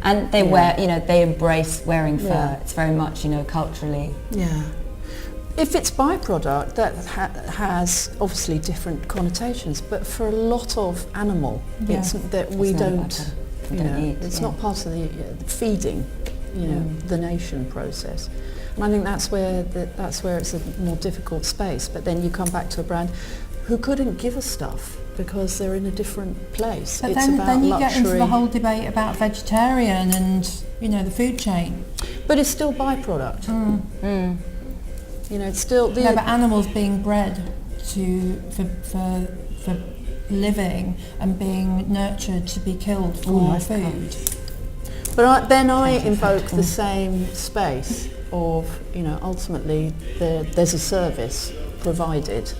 [SPEAKER 4] And they wear, they embrace wearing fur.
[SPEAKER 1] Yeah.
[SPEAKER 4] It's very much, culturally.
[SPEAKER 1] Yeah. If it's byproduct, that has obviously different connotations, but for a lot of animal,
[SPEAKER 2] Yeah.
[SPEAKER 1] it's that we
[SPEAKER 4] It's not
[SPEAKER 1] don't,
[SPEAKER 4] about we don't eat,
[SPEAKER 1] it's
[SPEAKER 4] yeah.
[SPEAKER 1] not part of the feeding, the nation process. And I think that's where it's a more difficult space. But then you come back to a brand who couldn't give us stuff because they're in a different place.
[SPEAKER 2] But
[SPEAKER 1] it's
[SPEAKER 2] then,
[SPEAKER 1] about
[SPEAKER 2] then you
[SPEAKER 1] luxury.
[SPEAKER 2] get into the whole debate about vegetarian and, the food chain.
[SPEAKER 1] But it's still byproduct. It's still the
[SPEAKER 2] No, but animals being bred for living and being nurtured to be killed for food.
[SPEAKER 1] But then I invoke the same space of, ultimately there's a service provided.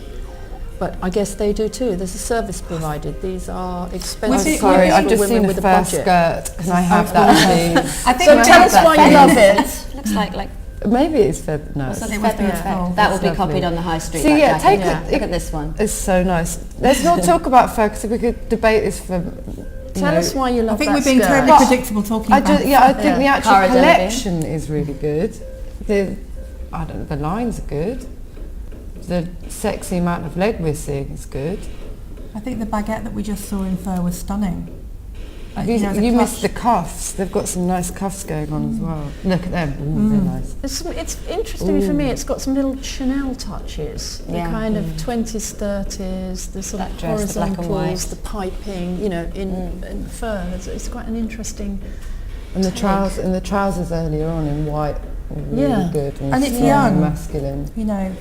[SPEAKER 1] But I guess they do too. There's a service provided. These are expensive
[SPEAKER 3] Sorry,
[SPEAKER 1] clothes
[SPEAKER 3] I've
[SPEAKER 1] for
[SPEAKER 3] just
[SPEAKER 1] women
[SPEAKER 3] seen a
[SPEAKER 1] with a
[SPEAKER 3] fur
[SPEAKER 1] budget.
[SPEAKER 3] skirt. Can I have that, please?
[SPEAKER 2] I think
[SPEAKER 1] So
[SPEAKER 2] we
[SPEAKER 1] tell
[SPEAKER 2] have
[SPEAKER 1] us
[SPEAKER 2] that
[SPEAKER 1] why you
[SPEAKER 2] thing.
[SPEAKER 1] love it.
[SPEAKER 4] Looks like
[SPEAKER 3] Maybe it's for no.
[SPEAKER 4] what's that,
[SPEAKER 2] It was
[SPEAKER 4] feather
[SPEAKER 2] beautiful.
[SPEAKER 4] effect. That will be
[SPEAKER 3] It's lovely.
[SPEAKER 4] copied on the high street.
[SPEAKER 3] See,
[SPEAKER 4] that
[SPEAKER 3] yeah,
[SPEAKER 4] jacket.
[SPEAKER 3] take it-
[SPEAKER 4] Look at this one.
[SPEAKER 3] It's so nice. Let's not talk about fur because we could debate this for.
[SPEAKER 1] Tell us why you love
[SPEAKER 2] I think
[SPEAKER 1] that
[SPEAKER 2] we're being
[SPEAKER 1] skirt.
[SPEAKER 2] terribly
[SPEAKER 3] Well,
[SPEAKER 2] predictable talking
[SPEAKER 3] I
[SPEAKER 2] about
[SPEAKER 3] I think the actual
[SPEAKER 4] Cara Delevingne.
[SPEAKER 3] collection is really good. The lines are good. The sexy amount of leg we're seeing is good.
[SPEAKER 2] I think the baguette that we just saw in fur was stunning.
[SPEAKER 3] You missed the cuffs. They've got some nice cuffs going on as well. Look at them. Ooh, they're nice.
[SPEAKER 1] It's interesting for me. It's got some little Chanel touches.
[SPEAKER 4] Yeah.
[SPEAKER 1] The kind of 20s, 30s, the sort
[SPEAKER 4] That
[SPEAKER 1] of
[SPEAKER 4] dress, the black and
[SPEAKER 1] horizontals,
[SPEAKER 4] white.
[SPEAKER 1] the piping. In fur. It's quite an interesting.
[SPEAKER 3] And the trousers earlier on in white were really
[SPEAKER 1] Yeah.
[SPEAKER 3] good
[SPEAKER 2] And it's
[SPEAKER 3] strong
[SPEAKER 2] young.
[SPEAKER 3] and masculine.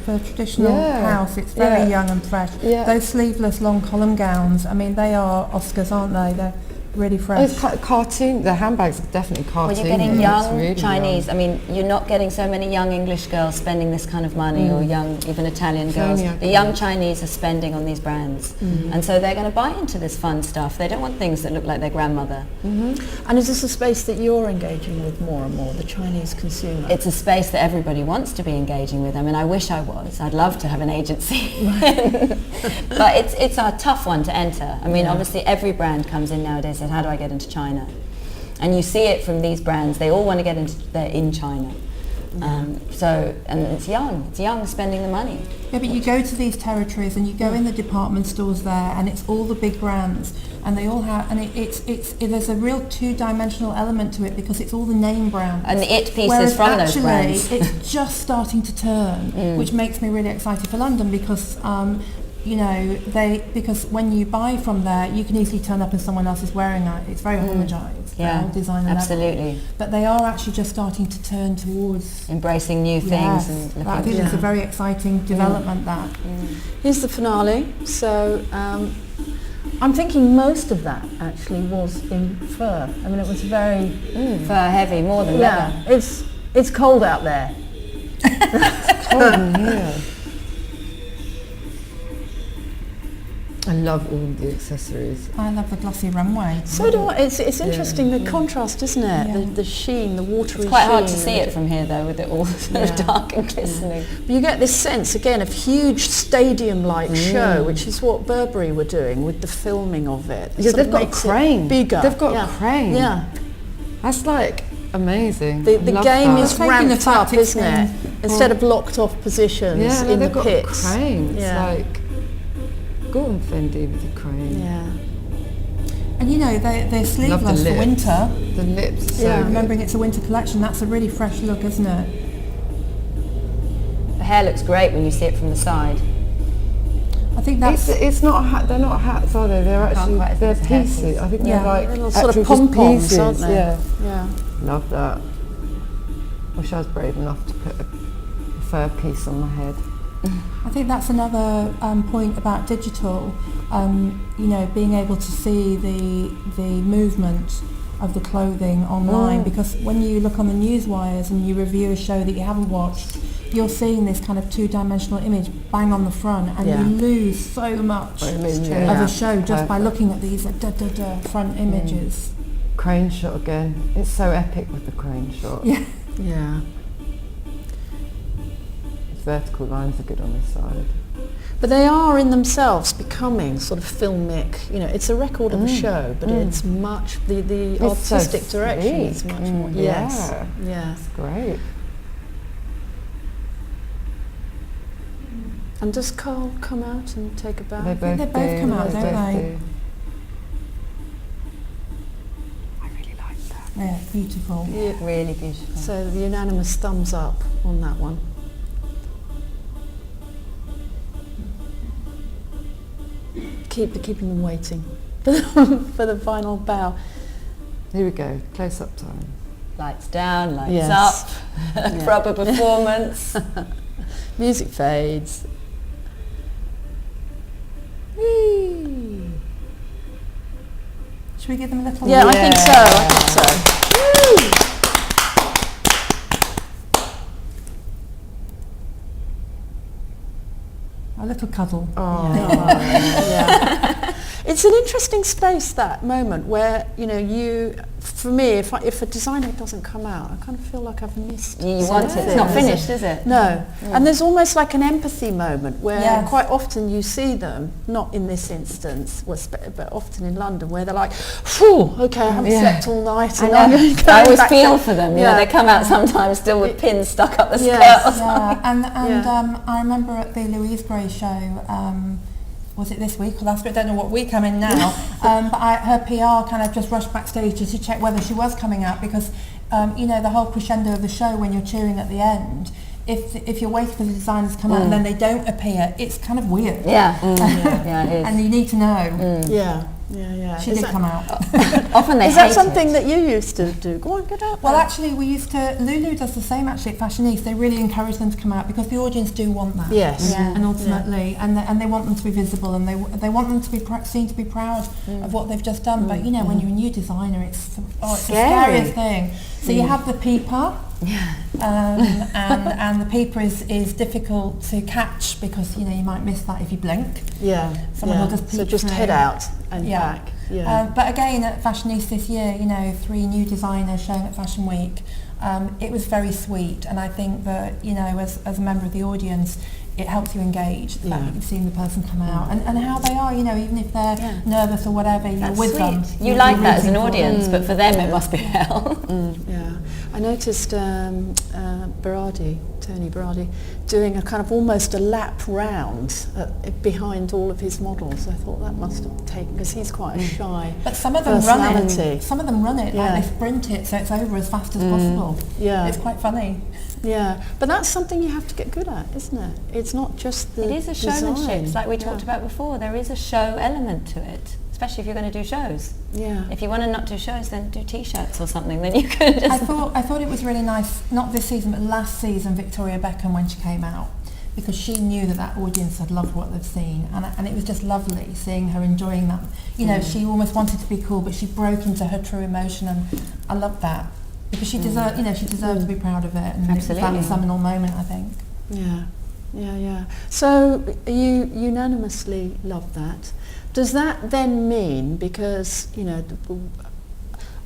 [SPEAKER 2] For a traditional
[SPEAKER 3] Yeah.
[SPEAKER 2] house, it's very
[SPEAKER 3] Yeah.
[SPEAKER 2] young and fresh.
[SPEAKER 3] Yeah.
[SPEAKER 2] Those sleeveless long column gowns, they are Oscars, aren't they? They're really
[SPEAKER 3] Oh,
[SPEAKER 2] fresh.
[SPEAKER 3] it's cartoon. The handbags are definitely
[SPEAKER 4] Well,
[SPEAKER 3] cartoon.
[SPEAKER 4] you're getting
[SPEAKER 3] It's
[SPEAKER 4] young
[SPEAKER 3] really
[SPEAKER 4] Chinese.
[SPEAKER 3] young.
[SPEAKER 4] You're not getting so many young English girls spending this kind of money, or young, even Italian girls.
[SPEAKER 3] young.
[SPEAKER 4] The young Chinese are spending on these brands, and so they're going to buy into this fun stuff. They don't want things that look like their grandmother.
[SPEAKER 1] And is this a space that you're engaging with more and more, the Chinese consumer?
[SPEAKER 4] It's a space that everybody wants to be engaging with. I wish I was. I'd love to have an agency, but it's a tough one to enter. Obviously every brand comes in nowadays and says, how do I get into China? And you see it from these brands. They all want to get into. They're in China. And it's young spending the money.
[SPEAKER 2] Yeah, but you go to these territories and you go in the department stores there, and it's all the big brands, and they all have, and there's a real two-dimensional element to it because it's all the name brands.
[SPEAKER 4] And the it pieces
[SPEAKER 2] Whereas
[SPEAKER 4] from those
[SPEAKER 2] actually,
[SPEAKER 4] brands.
[SPEAKER 2] it's just starting to turn, which makes me really excited for London because. Because when you buy from there, you can easily turn up and someone else is wearing that. It's very homogenised.
[SPEAKER 4] Yeah,
[SPEAKER 2] designer
[SPEAKER 4] absolutely.
[SPEAKER 2] level. But they are actually just starting to turn towards
[SPEAKER 4] Embracing new things
[SPEAKER 2] yes,
[SPEAKER 4] and looking.
[SPEAKER 2] I think it's a very exciting development. That
[SPEAKER 1] Here's the finale. So I'm thinking most of that actually was in fur. I mean, it was very
[SPEAKER 4] fur heavy, more than leather.
[SPEAKER 1] It's cold out there.
[SPEAKER 3] Cold in here. I love all the accessories.
[SPEAKER 2] I love the glossy runway.
[SPEAKER 1] So do I. It's interesting, the contrast, isn't it?
[SPEAKER 2] Yeah.
[SPEAKER 1] The sheen, the watery
[SPEAKER 4] It's quite
[SPEAKER 1] sheen.
[SPEAKER 4] hard to see it from here though, with it all sort of dark and glistening.
[SPEAKER 1] But you get this sense, again, of huge stadium-like show, which is what Burberry were doing with the filming of it.
[SPEAKER 3] Yeah,
[SPEAKER 1] Sort
[SPEAKER 3] they've
[SPEAKER 1] of
[SPEAKER 3] got a
[SPEAKER 1] makes it
[SPEAKER 3] crane.
[SPEAKER 1] bigger.
[SPEAKER 3] They've got a crane.
[SPEAKER 1] Yeah.
[SPEAKER 3] That's like amazing.
[SPEAKER 1] The
[SPEAKER 3] Love
[SPEAKER 1] game
[SPEAKER 3] that.
[SPEAKER 1] is
[SPEAKER 2] Taking
[SPEAKER 1] ramped
[SPEAKER 2] the
[SPEAKER 1] up,
[SPEAKER 2] tactics
[SPEAKER 1] isn't it? Instead of locked off positions
[SPEAKER 3] Yeah,
[SPEAKER 1] in the
[SPEAKER 3] they've got
[SPEAKER 1] pits.
[SPEAKER 3] a crane. It's
[SPEAKER 1] Yeah.
[SPEAKER 3] like, go on Fendi with the crane.
[SPEAKER 1] Yeah.
[SPEAKER 2] And you know, they're sleeveless for
[SPEAKER 3] lips.
[SPEAKER 2] winter.
[SPEAKER 3] The lips are so
[SPEAKER 1] Yeah.
[SPEAKER 3] good.
[SPEAKER 2] Remembering it's a winter collection, that's a really fresh look, isn't it?
[SPEAKER 4] The hair looks great when you see it from the side.
[SPEAKER 2] I think that's...
[SPEAKER 3] It's not a hat, they're not hats, are they? They're actually,
[SPEAKER 4] quite
[SPEAKER 3] they're
[SPEAKER 4] think it's a
[SPEAKER 3] pieces.
[SPEAKER 4] hairpiece.
[SPEAKER 3] I think
[SPEAKER 2] Yeah.
[SPEAKER 3] they're like
[SPEAKER 1] Little sort of
[SPEAKER 3] actual just
[SPEAKER 1] pom-poms,
[SPEAKER 3] pieces.
[SPEAKER 1] aren't they?
[SPEAKER 3] Yeah.
[SPEAKER 1] Yeah.
[SPEAKER 3] Love that. Wish I was brave enough to put a fur piece on my head.
[SPEAKER 2] I think that's another point about digital, you know, being able to see the movement of the clothing online, because when you look on the news wires and you review a show that you haven't watched, you're seeing this kind of two-dimensional image bang on the front, and
[SPEAKER 1] Yeah.
[SPEAKER 2] you lose so much of
[SPEAKER 3] Yeah.
[SPEAKER 2] a show just by
[SPEAKER 3] Perfect.
[SPEAKER 2] looking at these front images.
[SPEAKER 3] Crane shot again. It's so epic with the crane shot.
[SPEAKER 2] Yeah.
[SPEAKER 1] Yeah.
[SPEAKER 3] Vertical lines are good on this side.
[SPEAKER 1] But they are in themselves becoming sort of filmic. You know, it's a record of a show, but it's much, the
[SPEAKER 3] It's so
[SPEAKER 1] artistic direction is
[SPEAKER 3] sleek.
[SPEAKER 1] much more. Yes.
[SPEAKER 3] Yeah.
[SPEAKER 1] Yeah.
[SPEAKER 3] It's great.
[SPEAKER 1] And does Carl come out and take a
[SPEAKER 3] They
[SPEAKER 1] bow?
[SPEAKER 3] both
[SPEAKER 2] they both
[SPEAKER 3] do,
[SPEAKER 2] come out,
[SPEAKER 3] they
[SPEAKER 2] don't
[SPEAKER 3] both
[SPEAKER 2] they?
[SPEAKER 3] do. I really like that.
[SPEAKER 2] Yeah, beautiful.
[SPEAKER 1] Yeah.
[SPEAKER 4] Really beautiful.
[SPEAKER 1] So the unanimous thumbs up on that one. Keeping them waiting for the final bow.
[SPEAKER 3] Here we go, close-up time.
[SPEAKER 4] Lights down, lights
[SPEAKER 1] Yes.
[SPEAKER 4] up,
[SPEAKER 1] Yeah.
[SPEAKER 4] proper performance.
[SPEAKER 1] Music fades. Whee!
[SPEAKER 2] Should we give them a little...
[SPEAKER 1] Yeah, I think so. I think so.
[SPEAKER 2] A little cuddle.
[SPEAKER 3] Oh,
[SPEAKER 1] Yeah. It's an interesting space, that moment where, you know, for me, if a designer doesn't come out, I kind of feel like I've missed
[SPEAKER 4] You want it.
[SPEAKER 1] something.
[SPEAKER 4] It's not finished, is it?
[SPEAKER 1] No. And there's almost like an empathy moment where
[SPEAKER 2] Yes.
[SPEAKER 1] quite often you see them, not in this instance, but often in London, where they're like, phew, okay, I haven't slept all night.
[SPEAKER 4] I
[SPEAKER 1] and I'm
[SPEAKER 4] know.
[SPEAKER 1] going
[SPEAKER 4] I always
[SPEAKER 1] back
[SPEAKER 4] feel
[SPEAKER 1] to-"
[SPEAKER 4] for them. You
[SPEAKER 1] Yeah.
[SPEAKER 4] know, they come out sometimes still with pins stuck up the skirt.
[SPEAKER 1] Yes.
[SPEAKER 4] Or something.
[SPEAKER 2] Yeah, and
[SPEAKER 1] Yeah.
[SPEAKER 2] I remember at the Louise Gray show, was it this week or last week? I don't know what week I'm in now. But her PR kind of just rushed backstage just to check whether she was coming out, because you know, the whole crescendo of the show when you're cheering at the end, if you're waiting for the designers to come out and then they don't appear, it's kind of weird.
[SPEAKER 4] Yeah. Yeah, it is.
[SPEAKER 2] And you need to know.
[SPEAKER 1] Yeah. Yeah.
[SPEAKER 2] She
[SPEAKER 1] Is
[SPEAKER 2] did
[SPEAKER 1] that-
[SPEAKER 2] come out.
[SPEAKER 4] Often they
[SPEAKER 1] Is that
[SPEAKER 4] hate
[SPEAKER 1] something
[SPEAKER 4] it.
[SPEAKER 1] that you used to do? Go on, get out
[SPEAKER 2] Well,
[SPEAKER 1] there.
[SPEAKER 2] actually, we used to. Lulu does the same actually at Fashion East. They really encourage them to come out because the audience do want that.
[SPEAKER 1] Yes.
[SPEAKER 4] Yeah.
[SPEAKER 2] And ultimately, and they want them to be visible, and they want them to be seen to be proud of what they've just done. But you know, when you're a new designer, it's the
[SPEAKER 4] Scary.
[SPEAKER 2] scariest thing. So you have the peeper, and the peeper is difficult to catch because you know you might miss that if you blink.
[SPEAKER 1] Yeah.
[SPEAKER 2] Someone will just
[SPEAKER 1] So
[SPEAKER 2] peek
[SPEAKER 1] just
[SPEAKER 2] through.
[SPEAKER 1] head out and
[SPEAKER 2] Yeah.
[SPEAKER 1] back. Yeah.
[SPEAKER 2] But again, at Fashion East this year, you know, 3 new designers showing at Fashion Week. It was very sweet, and I think that, you know, as a member of the audience, it helps you engage, the fact that you've seen the person come out, and how they are, you know, even if they're nervous or whatever, you're
[SPEAKER 4] That's
[SPEAKER 2] with
[SPEAKER 4] sweet.
[SPEAKER 2] them.
[SPEAKER 4] You
[SPEAKER 2] You're
[SPEAKER 4] like that as an
[SPEAKER 2] rooting for them.
[SPEAKER 4] audience, but for them it must be hell.
[SPEAKER 1] Yeah, I noticed Tony Berardi, doing a kind of almost a lap round behind all of his models. I thought that must have taken, because he's quite a shy
[SPEAKER 2] But some of them run
[SPEAKER 1] personality.
[SPEAKER 2] it. Some of them run it,
[SPEAKER 1] Yeah.
[SPEAKER 2] like they sprint it, so it's over as fast as possible.
[SPEAKER 1] Yeah.
[SPEAKER 2] It's quite funny.
[SPEAKER 1] Yeah, but that's something you have to get good at, isn't it? It's not just the
[SPEAKER 4] It is a showmanship.
[SPEAKER 1] design.
[SPEAKER 4] It's like we talked about before. There is a show element to it, especially if you're going to do shows.
[SPEAKER 1] Yeah.
[SPEAKER 4] If you want to not do shows, then do T-shirts or something. Then you can
[SPEAKER 2] I
[SPEAKER 4] just.
[SPEAKER 2] thought it was really nice, not this season, but last season, Victoria Beckham, when she came out, because she knew that that audience had loved what they've seen, and it was just lovely seeing her enjoying that. You know, she almost wanted to be cool, but she broke into her true emotion, and I loved that because she deserved, you know, she deserved to be proud of it, and
[SPEAKER 4] Absolutely.
[SPEAKER 2] it was that seminal moment, I think.
[SPEAKER 1] Yeah. So you unanimously love that. Does that then mean, because you know,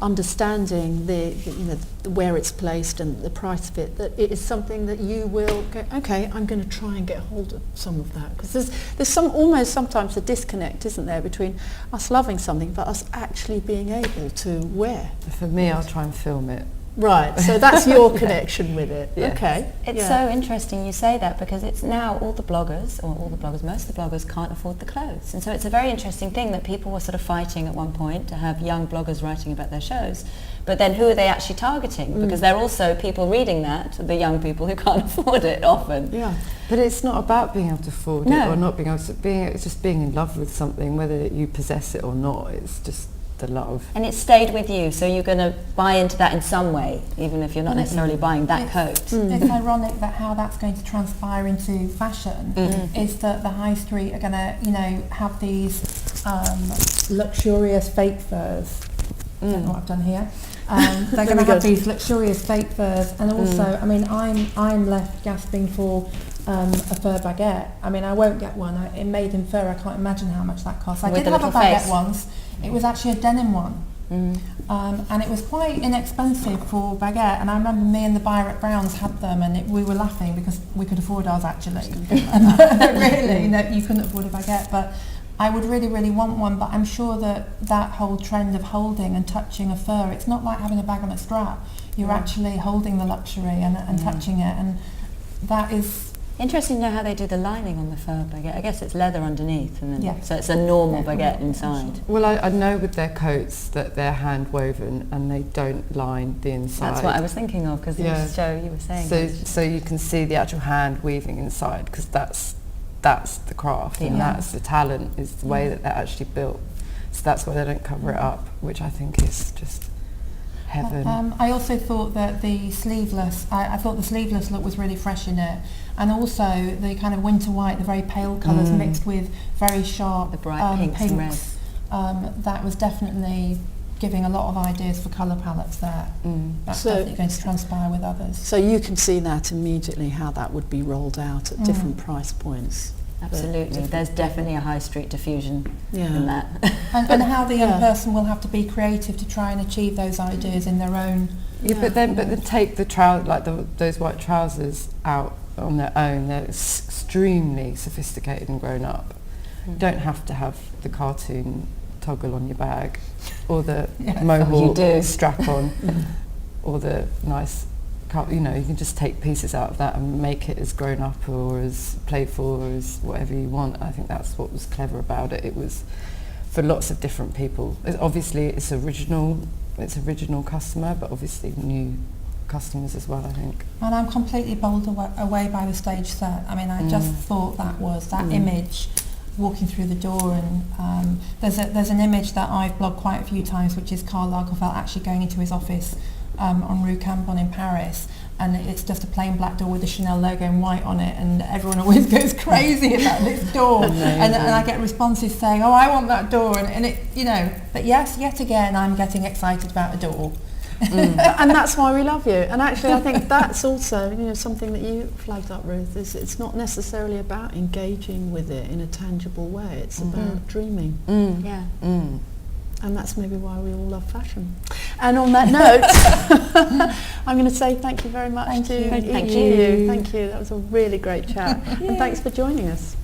[SPEAKER 1] understanding the you know where it's placed and the price of it, that it is something that you will go, okay, I'm going to try and get hold of some of that, because there's some almost sometimes a disconnect, isn't there, between us loving something but us actually being able to wear.
[SPEAKER 3] For me, I'll try and film it.
[SPEAKER 1] Right, so that's your connection with it.
[SPEAKER 3] Yes.
[SPEAKER 1] Okay.
[SPEAKER 4] It's so interesting you say that, because it's now most of the bloggers can't afford the clothes. And so it's a very interesting thing that people were sort of fighting at one point to have young bloggers writing about their shows. But then who are they actually targeting? Because they're also people reading that, the young people who can't afford it often.
[SPEAKER 1] Yeah.
[SPEAKER 3] But it's not about being able to afford it
[SPEAKER 4] No.
[SPEAKER 3] or not being able to, it's just being in love with something, whether you possess it or not. It's just the love.
[SPEAKER 4] And it stayed with you, so you're going to buy into that in some way, even if you're not necessarily buying that coat.
[SPEAKER 2] It's ironic that how that's going to transpire into fashion is that the high street are going to, you know, have these luxurious fake furs. I don't know what I've done here. They're going to have these luxurious fake furs, and also, I mean, I'm left gasping for a fur baguette. I mean, I won't get one. It made in fur. I can't imagine how much that costs. I
[SPEAKER 4] With
[SPEAKER 2] did
[SPEAKER 4] the
[SPEAKER 2] have a
[SPEAKER 4] little
[SPEAKER 2] baguette
[SPEAKER 4] face.
[SPEAKER 2] once. It was actually a denim one. And it was quite inexpensive for baguette, and I remember me and the buyer at Brown's had them, and we were laughing because we could afford ours actually. Really, you couldn't afford a baguette, but I would really, really want one. But I'm sure that whole trend of holding and touching a fur, it's not like having a bag on a strap. You're actually holding the luxury and touching it, and that is...
[SPEAKER 4] Interesting to know how they do the lining on the fur baguette. I guess it's leather underneath, and then so it's a normal baguette inside.
[SPEAKER 3] Well, I know with their coats that they're hand woven and they don't line the inside.
[SPEAKER 4] That's what I was thinking of, because in the show you were saying.
[SPEAKER 3] So you can see the actual hand weaving inside, because that's the craft and that's the talent, is the way that they're actually built. So that's why they don't cover it up, which I think is just heaven.
[SPEAKER 2] I also thought that the sleeveless, I thought the sleeveless look was really fresh in it, and also the kind of winter white, the very pale colours mixed with very sharp
[SPEAKER 4] the bright pinks and
[SPEAKER 2] pinks. That was definitely giving a lot of ideas for colour palettes there. That's definitely going to transpire with others.
[SPEAKER 1] So you can see that immediately, how that would be rolled out at different price points.
[SPEAKER 4] Absolutely, there's definitely a high street diffusion in that.
[SPEAKER 2] and how the young person will have to be creative to try and achieve those ideas in their own.
[SPEAKER 3] But then take the those white trousers out on their own. They're extremely sophisticated and grown up. You don't have to have the cartoon toggle on your bag, or the mohawk strap on, or the nice. You know, you can just take pieces out of that and make it as grown up or as playful or as whatever you want. I think that's what was clever about it. It was for lots of different people. Obviously, it's original customer, but obviously new customers as well, I think.
[SPEAKER 2] And I'm completely bowled away by the stage set. I mean, I just thought that image walking through the door, and there's an image that I've blogged quite a few times, which is Karl Lagerfeld actually going into his office on Rue Cambon in Paris, and it's just a plain black door with the Chanel logo in white on it, and everyone always goes crazy about this door. and I get responses saying, oh, I want that door, and it, you know, but yes, yet again I'm getting excited about a door.
[SPEAKER 1] And that's why we love you. And actually I think that's also, you know, something that you flagged up, Ruth, is it's not necessarily about engaging with it in a tangible way, it's about dreaming. And that's maybe why we all love fashion. And on that note, I'm going to say thank you very much to you. Thank you. That was a really great chat. And thanks for joining us.